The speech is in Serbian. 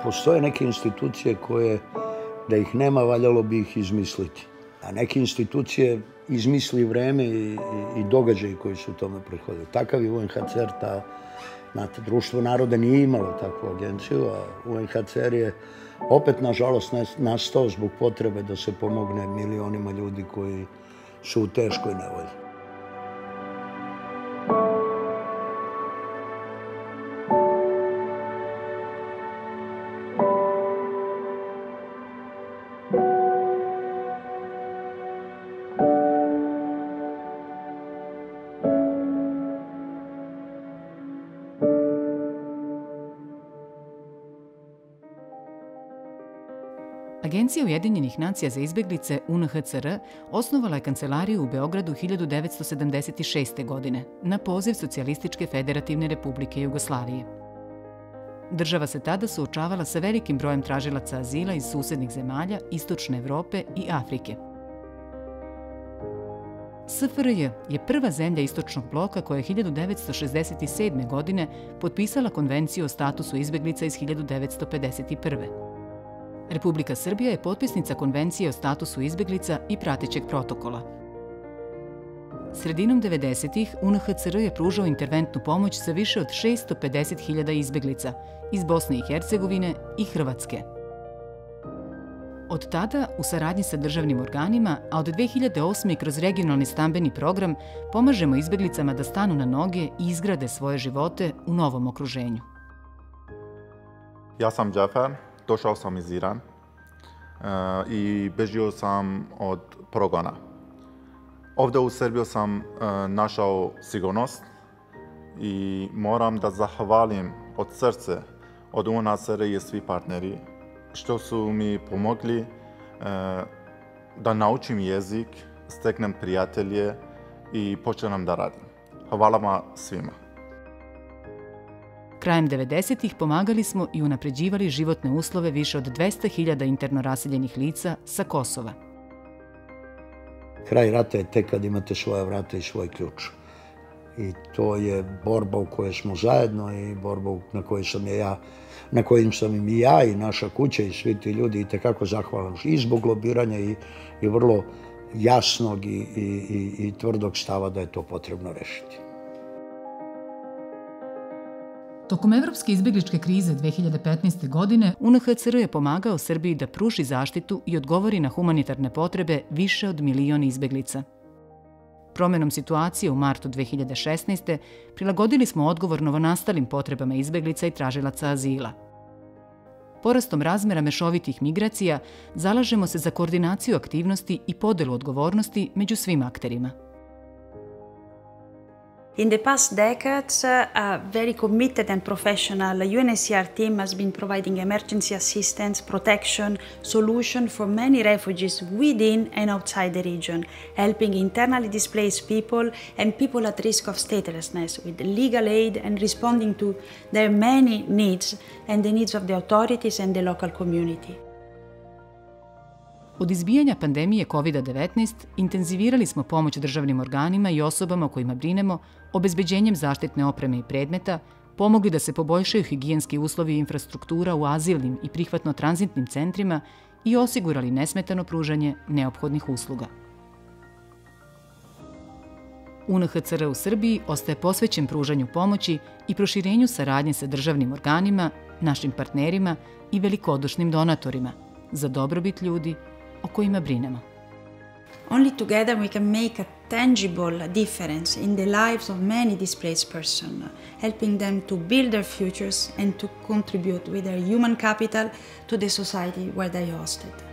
postoje neke institucije koje, da ih nema, valjalo bi ih izmisliti. A neke institucije izmisli vreme i događaji koji su u tome prethodili. Takav je UNHCR, znate, Društvo naroda nije imalo takvu agenciju, a UNHCR je opet, nažalost, nastao zbog potrebe da se pomogne milionima ljudi koji su u teškoj nevolji. Agencija Ujedinjenih nacija za izbeglice UNHCR osnovala je kancelariju u Beogradu 1976. godine na poziv Socijalističke federativne republike Jugoslavije. Država se tada suočavala sa velikim brojem tražilaca azila iz susednih zemalja, Istočne Evrope i Afrike. SFRJ je prva zemlja Istočnog bloka koja je 1967. godine potpisala Konvenciju o statusu izbeglica iz 1951. Republika Srbija je potpisnica Konvencije o statusu izbeglica i pratećeg protokola. Sredinom 90-ih UNHCR je pružao interventnu pomoć sa više od 650.000 izbeglica iz Bosne i Hercegovine i Hrvatske. Od tada, u saradnji sa državnim organima, a od 2008. kroz regionalni stambeni program, pomažemo izbeglicama da stanu na noge i izgrade svoje živote u novom okruženju. Ja sam Džafer. Došao sam iz Irana i bežio sam od progona. Ovdje u Srbiji sam našao sigurnost i moram da zahvalim od srca od UNHCR i svi partneri što su mi pomogli da naučim jezik, steknem prijatelje i počnem da radim. Hvala vam svima. Krajem 90-ih pomagali smo i unapređivali životne uslove više od 200.000 interno raseljenih lica sa Kosova. Kraj rata je tek kad imate svoja vrata i svoj ključ. I to je borba u kojoj smo zajedno i borba na kojim sam i ja i naša kuća i svi ti ljudi itekako zahvalan i zbog lobiranja i vrlo jasnog i tvrdog stava da je to potrebno rešiti. Tokom evropske izbegličke krize 2015. godine UNHCR je pomagao Srbiji da pruži zaštitu i odgovori na humanitarne potrebe više od 1 milion izbeglica. Promenom situacije u martu 2016. prilagodili smo odgovor novonastalim potrebama izbeglica i tražilaca azila. Porastom razmera mešovitih migracija zalažemo se za koordinaciju aktivnosti i podelu odgovornosti među svim akterima. In the past decades, a very committed and professional UNHCR team has been providing emergency assistance, protection, solution for many refugees within and outside the region, helping internally displaced people and people at risk of statelessness with legal aid and responding to their many needs and the needs of the authorities and the local community. Od izbijanja pandemije COVID-19 intenzivirali smo pomoć državnim organima i osobama o kojima brinemo obezbeđenjem zaštitne opreme i predmeta, pomogli da se poboljšaju higijenski uslovi i infrastruktura u azilnim i prihvatno-tranzitnim centrima i osigurali nesmetano pružanje neophodnih usluga. UNHCR u Srbiji ostaje posvećen pružanju pomoći i proširenju saradnje sa državnim organima, našim partnerima i velikodušnim donatorima za dobrobit ljudi o kojima brinemo. Only together we can make a tangible difference in the lives of many displaced persons, helping them to build their futures and to contribute with their human capital to the society where they hosted.